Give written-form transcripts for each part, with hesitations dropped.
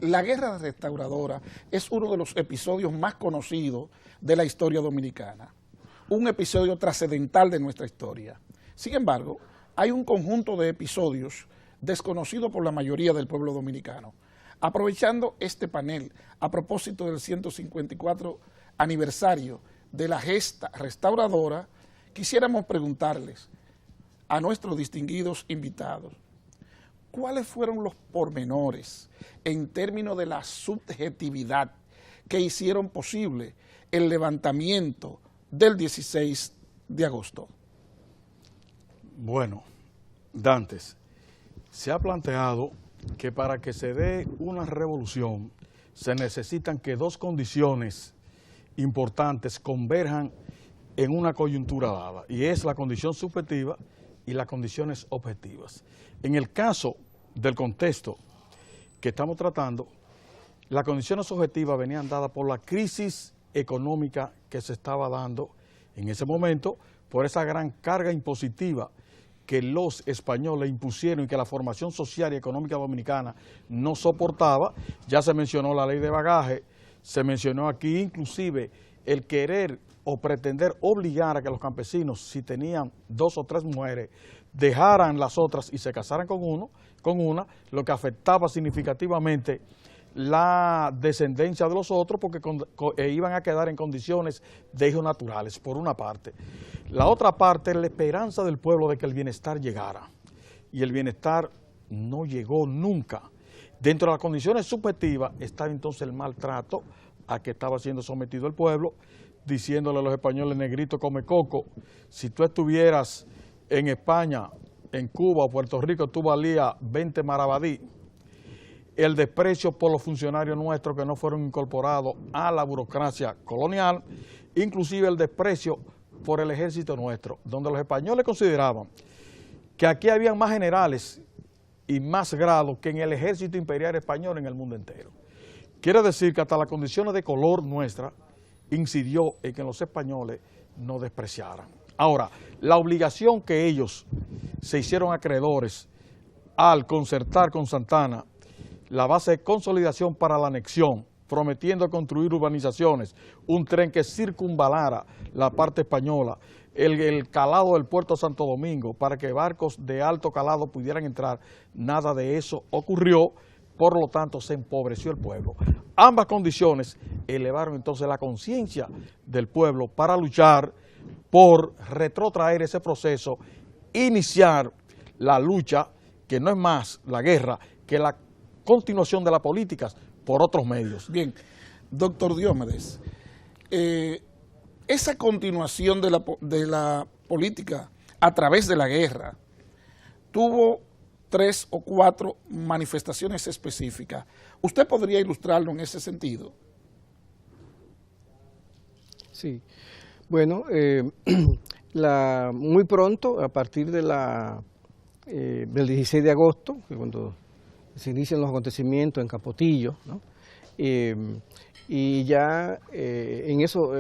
La guerra restauradora es uno de los episodios más conocidos de la historia dominicana, un episodio trascendental de nuestra historia. Sin embargo, hay un conjunto de episodios desconocidos por la mayoría del pueblo dominicano. Aprovechando este panel, a propósito del 154 aniversario de la gesta restauradora, quisiéramos preguntarles a nuestros distinguidos invitados, ¿cuáles fueron los pormenores en términos de la subjetividad que hicieron posible el levantamiento del 16 de agosto? Bueno, Dantes, se ha planteado que para que se dé una revolución se necesitan que dos condiciones importantes converjan en una coyuntura dada, y es la condición subjetiva y las condiciones objetivas. En el caso del contexto que estamos tratando, las condiciones objetivas venían dadas por la crisis económica que se estaba dando en ese momento, por esa gran carga impositiva que los españoles impusieron y que la formación social y económica dominicana no soportaba. Ya se mencionó la ley de bagaje, se mencionó aquí inclusive el querer o pretender obligar a que los campesinos, si tenían 2 o 3 mujeres, dejaran las otras y se casaran con una, lo que afectaba significativamente la descendencia de los otros, porque iban a quedar en condiciones de hijos naturales, por una parte. La otra parte es la esperanza del pueblo de que el bienestar llegara, y el bienestar no llegó nunca. Dentro de las condiciones subjetivas estaba entonces el maltrato a que estaba siendo sometido el pueblo, diciéndole a los españoles: negrito come coco, si tú estuvieras en España, en Cuba o Puerto Rico, tú valías 20 maravedí. El desprecio por los funcionarios nuestros que no fueron incorporados a la burocracia colonial, inclusive el desprecio por el ejército nuestro, donde los españoles consideraban que aquí había más generales y más grados que en el ejército imperial español en el mundo entero. Quiere decir que hasta las condiciones de color nuestra incidió en que los españoles nos despreciaran. Ahora, la obligación que ellos se hicieron acreedores al concertar con Santana la base de consolidación para la anexión, prometiendo construir urbanizaciones, un tren que circunvalara la parte española, el calado del puerto de Santo Domingo para que barcos de alto calado pudieran entrar, nada de eso ocurrió, por lo tanto se empobreció el pueblo. Ambas condiciones elevaron entonces la conciencia del pueblo para luchar por retrotraer ese proceso, iniciar la lucha, que no es más la guerra, que la continuación de las políticas por otros medios. Bien, doctor Diomedes, esa continuación de la política a través de la guerra tuvo 3 o 4 manifestaciones específicas. ¿Usted podría ilustrarlo en ese sentido? Sí, bueno, muy pronto, a partir de del 16 de agosto, que cuando se inician los acontecimientos en Capotillo, ¿no? Y ya en eso,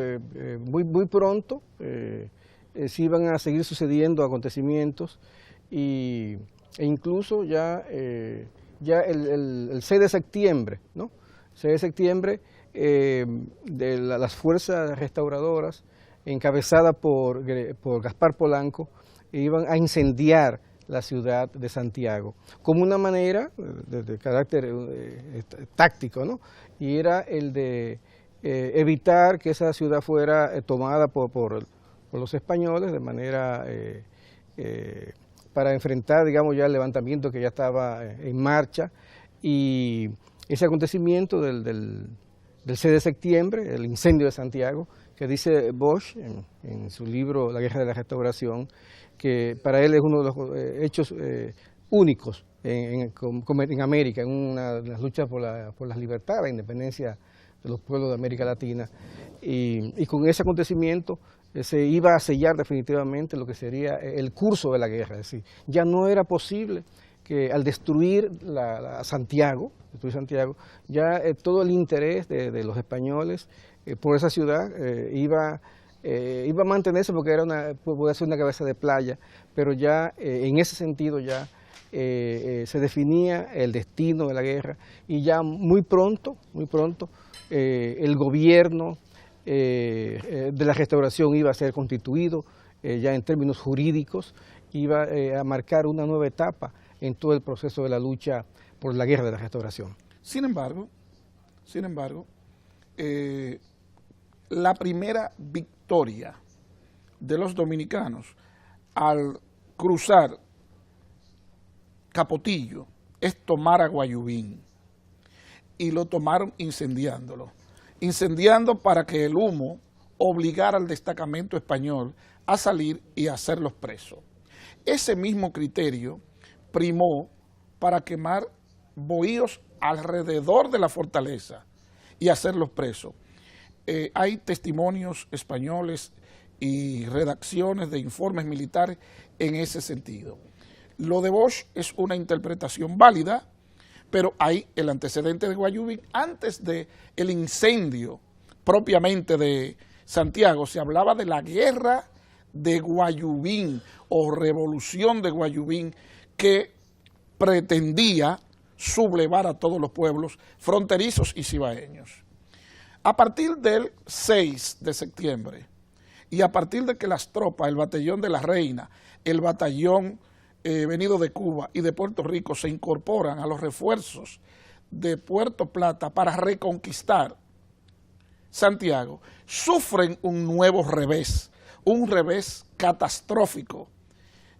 muy pronto, se iban a seguir sucediendo acontecimientos e incluso ya el 6 de septiembre, ¿no? 6 de septiembre, de las fuerzas restauradoras, encabezadas por Gaspar Polanco, iban a incendiar la ciudad de Santiago, como una manera de carácter táctico, ¿no? Y era el de evitar que esa ciudad fuera tomada por los españoles de manera para enfrentar, digamos, ya el levantamiento que ya estaba en marcha. Y ese acontecimiento del 6 de septiembre, el incendio de Santiago, que dice Bosch en su libro La guerra de la restauración, que para él es uno de los hechos únicos en América, en las luchas por las libertades, la independencia de los pueblos de América Latina. Y con ese acontecimiento se iba a sellar definitivamente lo que sería el curso de la guerra. Es decir, ya no era posible que al destruir Santiago, ya todo el interés de los españoles por esa ciudad iba a mantenerse, porque podía ser una cabeza de playa, pero ya en ese sentido ya se definía el destino de la guerra y ya muy pronto, el gobierno de la restauración iba a ser constituido, ya en términos jurídicos, iba a marcar una nueva etapa en todo el proceso de la lucha por la guerra de la restauración. Sin embargo, la primera victoria de los dominicanos al cruzar Capotillo es tomar a Guayubín, y lo tomaron incendiándolo para que el humo obligara al destacamento español a salir y a hacerlos presos. Ese mismo criterio primó para quemar bohíos alrededor de la fortaleza y hacerlos presos. Hay testimonios españoles y redacciones de informes militares en ese sentido. Lo de Bosch es una interpretación válida, pero hay el antecedente de Guayubín. Antes del incendio propiamente de Santiago, se hablaba de la guerra de Guayubín o revolución de Guayubín, que pretendía sublevar a todos los pueblos fronterizos y cibaeños. A partir del 6 de septiembre y a partir de que las tropas, el batallón de la Reina, el batallón venido de Cuba y de Puerto Rico se incorporan a los refuerzos de Puerto Plata para reconquistar Santiago, sufren un nuevo revés, un revés catastrófico.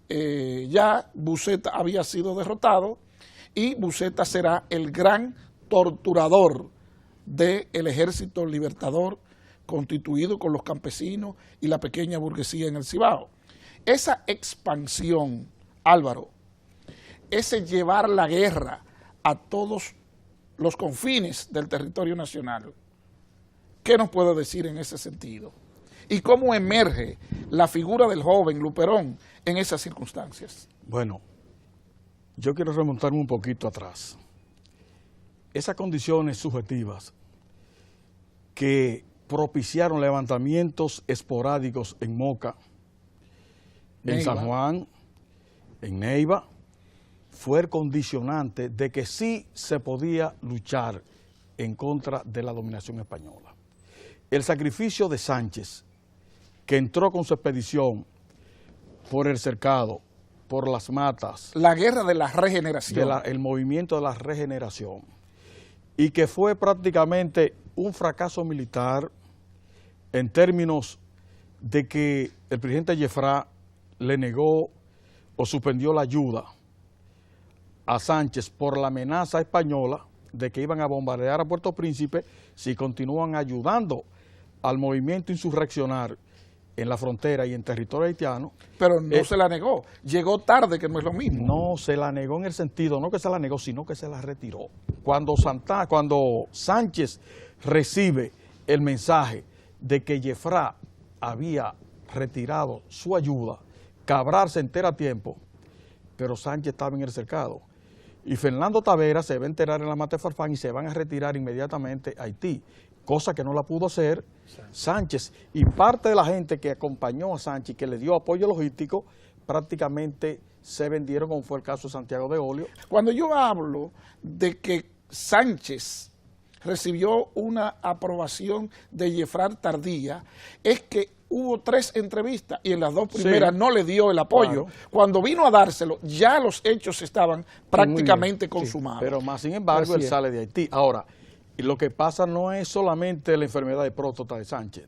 Ya Buceta había sido derrotado y Buceta será el gran torturador del ejército libertador constituido con los campesinos y la pequeña burguesía en el Cibao. Esa expansión, Álvaro, ese llevar la guerra a todos los confines del territorio nacional, ¿qué nos puede decir en ese sentido? ¿Y cómo emerge la figura del joven Luperón en esas circunstancias? Bueno, yo quiero remontarme un poquito atrás. Esas condiciones subjetivas que propiciaron levantamientos esporádicos en Moca, en Neiva, San Juan, en Neiva, fue el condicionante de que sí se podía luchar en contra de la dominación española. El sacrificio de Sánchez, que entró con su expedición por el cercado, por las matas. La guerra de la regeneración. El movimiento de la regeneración. Y que fue prácticamente un fracaso militar en términos de que el presidente Jeffrá le negó o suspendió la ayuda a Sánchez por la amenaza española de que iban a bombardear a Puerto Príncipe si continúan ayudando al movimiento insurreccionario en la frontera y en territorio haitiano. Pero no se la negó, llegó tarde, que no es lo mismo. No se la negó en el sentido, no que se la negó, sino que se la retiró. Cuando Sánchez recibe el mensaje de que Jeffrá había retirado su ayuda, Cabral se entera a tiempo, pero Sánchez estaba en el cercado. Y Fernando Tavera se va a enterar en la Mata de Farfán y se van a retirar inmediatamente a Haití, cosa que no la pudo hacer Sánchez. Y parte de la gente que acompañó a Sánchez, que le dio apoyo logístico, prácticamente se vendieron, como fue el caso de Santiago de Olio. Cuando yo hablo de que Sánchez recibió una aprobación de Jeffrá tardía, es que hubo 3 entrevistas y en las 2 primeras no le dio el apoyo. Claro. Cuando vino a dárselo, ya los hechos estaban prácticamente consumados. Pero más sin embargo, él sale de Haití. Ahora, y lo que pasa no es solamente la enfermedad de próstata de Sánchez,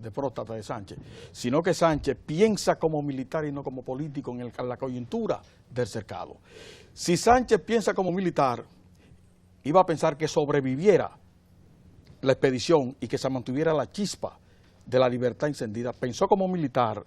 sino que Sánchez piensa como militar y no como político en la coyuntura del cercado. Si Sánchez piensa como militar, iba a pensar que sobreviviera la expedición y que se mantuviera la chispa de la libertad encendida. Pensó como militar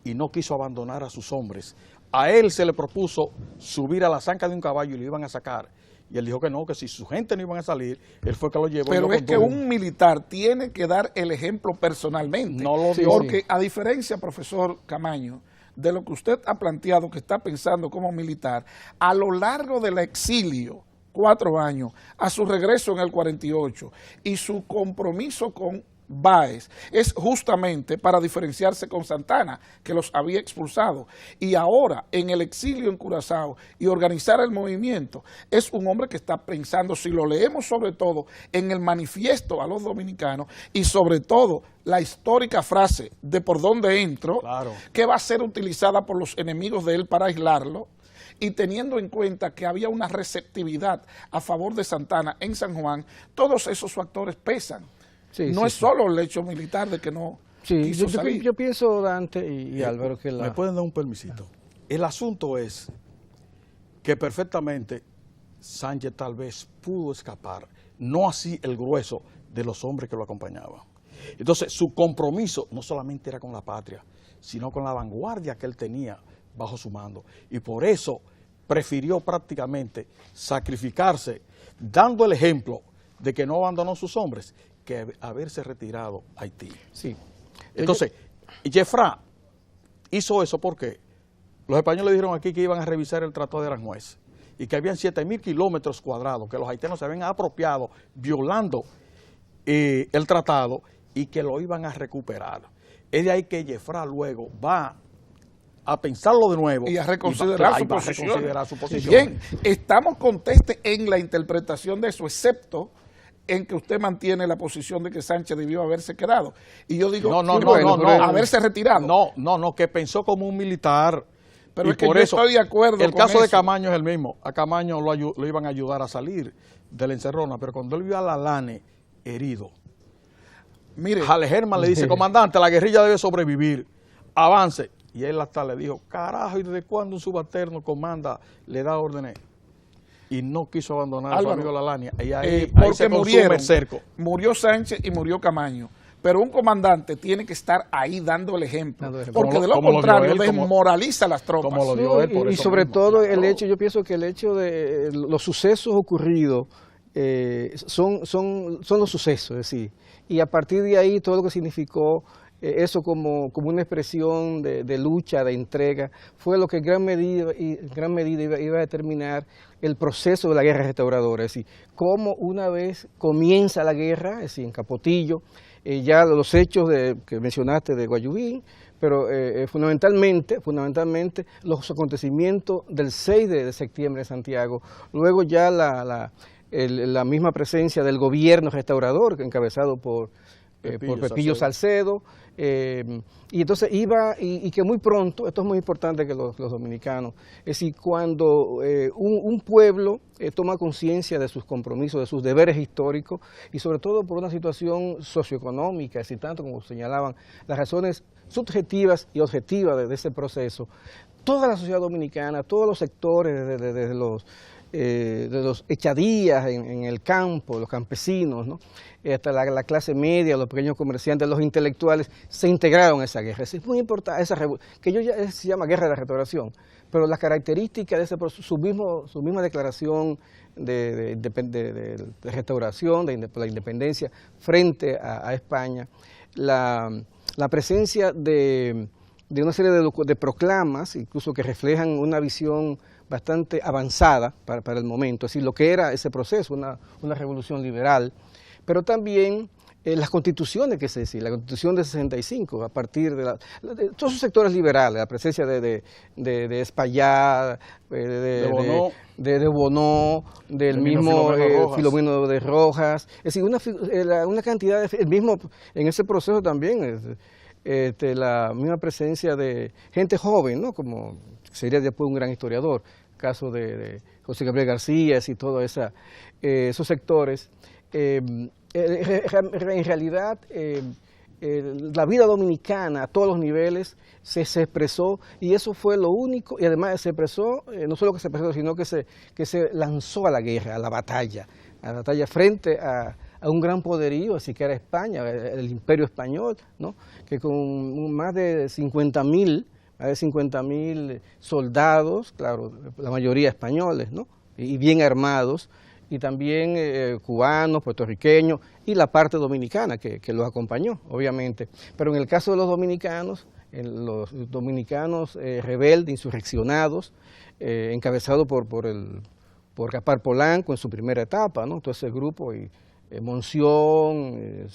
y no quiso abandonar a sus hombres. A él se le propuso subir a la zanca de un caballo y lo iban a sacar. Y él dijo que no, que si su gente no iban a salir, él fue que lo llevó. Pero es que un militar tiene que dar el ejemplo personalmente. No lo dio. Porque a diferencia, profesor Camaño, de lo que usted ha planteado, que está pensando como militar, a lo largo del exilio, 4 años, a su regreso en el 48, y su compromiso con Báez es justamente para diferenciarse con Santana, que los había expulsado, y ahora en el exilio en Curazao y organizar el movimiento, es un hombre que está pensando, si lo leemos sobre todo, en el manifiesto a los dominicanos y sobre todo la histórica frase de por dónde entro, Claro. que va a ser utilizada por los enemigos de él para aislarlo, y teniendo en cuenta que había una receptividad a favor de Santana en San Juan, todos esos factores pesan. Sí, No sí, es sí. solo el hecho militar de que no Sí, quiso salir. yo pienso, Dante y Álvaro, que ¿Me pueden dar un permisito? El asunto es que perfectamente Sánchez tal vez pudo escapar, no así el grueso de los hombres que lo acompañaban. Entonces, su compromiso no solamente era con la patria, sino con la vanguardia que él tenía bajo su mando. Y por eso prefirió prácticamente sacrificarse, dando el ejemplo de que no abandonó sus hombres, que haberse retirado a Haití. Sí. Entonces, Jeffra hizo eso porque los españoles dijeron aquí que iban a revisar el Tratado de Aranjuez y que habían 7.000 kilómetros cuadrados que los haitianos se habían apropiado violando el tratado y que lo iban a recuperar. Es de ahí que Jeffra luego va a pensarlo de nuevo Y a reconsiderar va su a posición. reconsiderar su posición. Bien, estamos contestes en la interpretación de eso, excepto en que usted mantiene la posición de que Sánchez debió haberse quedado. Y yo digo, haberse retirado. No, que pensó como un militar. Pero y es que por yo eso, estoy de acuerdo el con caso de eso. Camaño es el mismo. A Camaño lo iban a ayudar a salir de la encerrona, pero cuando él vio a Lalane herido, Mire, Jale Germán le dice, comandante, la guerrilla debe sobrevivir, avance. Y él hasta le dijo, carajo, ¿y desde cuándo un subalterno comanda, le da órdenes? Y no quiso abandonar a su amigo Lalania. Y ahí porque se consume el cerco. Murió Sánchez y murió Camaño. Pero un comandante tiene que estar ahí dando el ejemplo, porque Como de lo como lo dio contrario él, desmoraliza las tropas. como lo dio él, por y eso sobre mismo. todo el Claro. hecho, yo pienso que el hecho de los sucesos ocurridos son los sucesos, es decir, y a partir de ahí todo lo que significó eso como una expresión de lucha, de entrega, fue lo que en gran medida iba a determinar el proceso de la guerra restauradora, es decir, cómo una vez comienza la guerra, es decir, en Capotillo, ya los hechos que mencionaste de Guayubín, pero fundamentalmente los acontecimientos del 6 de septiembre en Santiago, luego ya la misma presencia del gobierno restaurador encabezado por Pepillo Salcedo, y entonces iba, y que muy pronto, esto es muy importante que los dominicanos, es decir, cuando un pueblo toma conciencia de sus compromisos, de sus deberes históricos, y sobre todo por una situación socioeconómica, es decir, tanto como señalaban, las razones subjetivas y objetivas de ese proceso, toda la sociedad dominicana, todos los sectores, desde los echadías en el campo, los campesinos, ¿no? Hasta la clase media, los pequeños comerciantes, los intelectuales, se integraron a esa guerra. Es muy importante, que se llama guerra de la restauración, pero las características de ese proceso, su misma declaración de restauración, por la independencia frente a España, la presencia de una serie de proclamas, incluso que reflejan una visión bastante avanzada para el momento, es decir, lo que era ese proceso, una revolución liberal, pero también las constituciones, la constitución de 65, a partir de todos esos sectores liberales, la presencia de Espaillá, de Bonó, del mismo Filomeno de Rojas, es decir, una cantidad en ese proceso también, la misma presencia de gente joven, ¿no? Como sería después un gran historiador, caso de José Gabriel García y todos esos sectores. En realidad, la vida dominicana a todos los niveles se expresó, y eso fue lo único, y además se expresó, no solo que se expresó, sino que se lanzó a la guerra, a la batalla frente a un gran poderío, así que era España, el imperio español, ¿no? Que con más de 50.000 soldados, claro, la mayoría españoles, ¿no? Y bien armados, y también cubanos, puertorriqueños, y la parte dominicana que los acompañó, obviamente. Pero en el caso de los dominicanos rebeldes, insurreccionados, encabezados por Gaspar Polanco en su primera etapa, ¿no? Todo ese grupo, y Monción,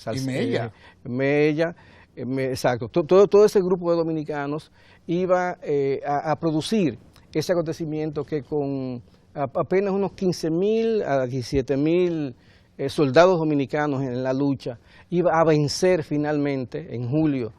Mella. Exacto. Todo ese grupo de dominicanos iba a producir ese acontecimiento que con apenas unos 15.000 a 17.000 soldados dominicanos en la lucha iba a vencer finalmente en julio.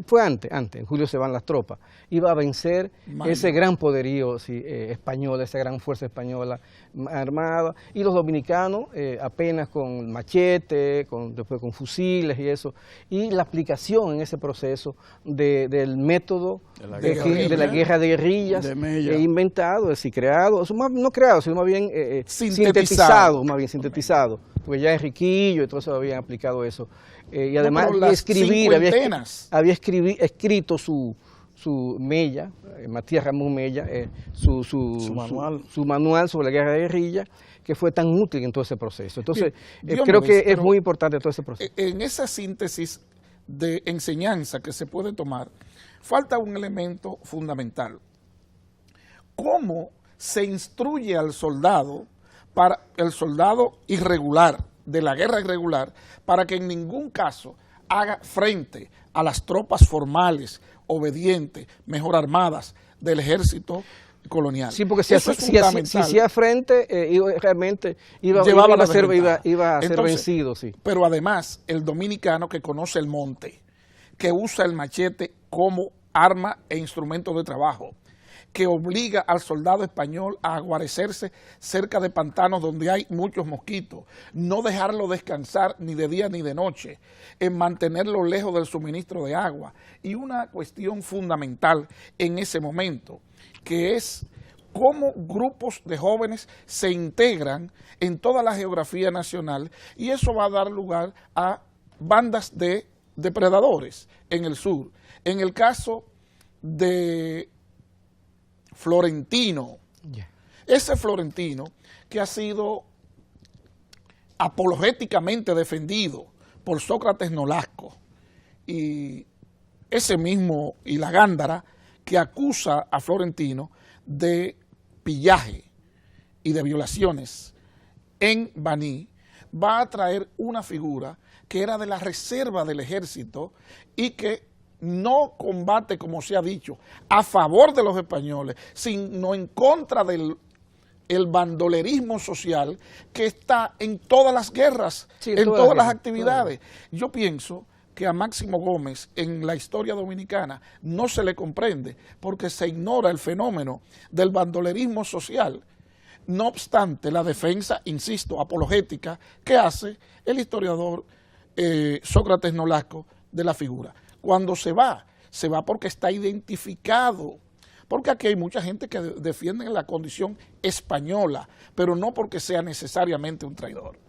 Fue antes, en julio se van las tropas, iba a vencer ese gran poderío español, esa gran fuerza española armada, y los dominicanos apenas con machete, después con fusiles y eso, y la aplicación en ese proceso del método de la guerra de guerrillas inventado, es decir, creado, no creado, sino más bien sintetizado, porque ya Enriquillo y todo eso habían aplicado eso. Y además había escrito su Mella, Matías Ramón Mella, su manual sobre la guerra de guerrilla, que fue tan útil en todo ese proceso. Entonces, creo que es muy importante todo ese proceso. En esa síntesis de enseñanza que se puede tomar, falta un elemento fundamental. ¿Cómo se instruye al soldado, para el soldado irregular, de la guerra irregular, para que en ningún caso haga frente a las tropas formales, obedientes, mejor armadas del ejército colonial? Sí, porque si hacía frente, realmente iba a ser vencido. Sí. Pero además, el dominicano que conoce el monte, que usa el machete como arma e instrumento de trabajo, que obliga al soldado español a guarecerse cerca de pantanos donde hay muchos mosquitos, no dejarlo descansar ni de día ni de noche, en mantenerlo lejos del suministro de agua. Y una cuestión fundamental en ese momento, que es cómo grupos de jóvenes se integran en toda la geografía nacional, y eso va a dar lugar a bandas de depredadores en el sur. En el caso de Florentino, ese Florentino que ha sido apologéticamente defendido por Sócrates Nolasco, y ese mismo y la Gándara que acusa a Florentino de pillaje y de violaciones en Baní, va a traer una figura que era de la reserva del ejército y que no combate, como se ha dicho, a favor de los españoles, sino en contra del bandolerismo social que está en todas las guerras, en todas las actividades. Yo pienso que a Máximo Gómez en la historia dominicana no se le comprende porque se ignora el fenómeno del bandolerismo social. No obstante, la defensa, insisto, apologética que hace el historiador Sócrates Nolasco de la figura. Cuando se va porque está identificado, porque aquí hay mucha gente que defiende la condición española, pero no porque sea necesariamente un traidor.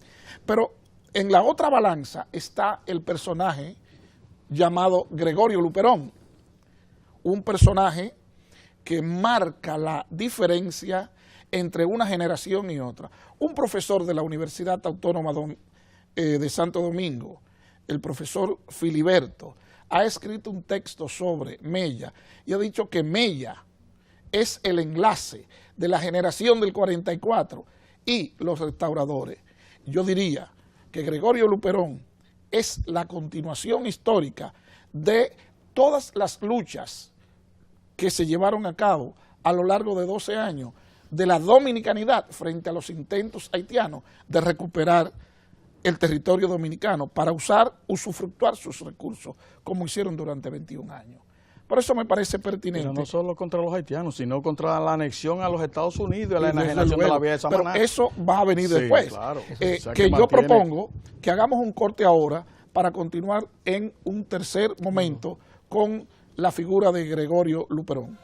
Pero en la otra balanza está el personaje llamado Gregorio Luperón, un personaje que marca la diferencia entre una generación y otra. Un profesor de la Universidad Autónoma de Santo Domingo, el profesor Filiberto, ha escrito un texto sobre Mella y ha dicho que Mella es el enlace de la generación del 44 y los restauradores. Yo diría que Gregorio Luperón es la continuación histórica de todas las luchas que se llevaron a cabo a lo largo de 12 años de la dominicanidad frente a los intentos haitianos de recuperar el territorio dominicano para usufructuar sus recursos, como hicieron durante 21 años. Por eso me parece pertinente. Pero no solo contra los haitianos, sino contra la anexión a los Estados Unidos y la enajenación de la vía de Samaná. Pero eso va a venir después. Claro. Que yo propongo que hagamos un corte ahora para continuar en un tercer momento con la figura de Gregorio Luperón.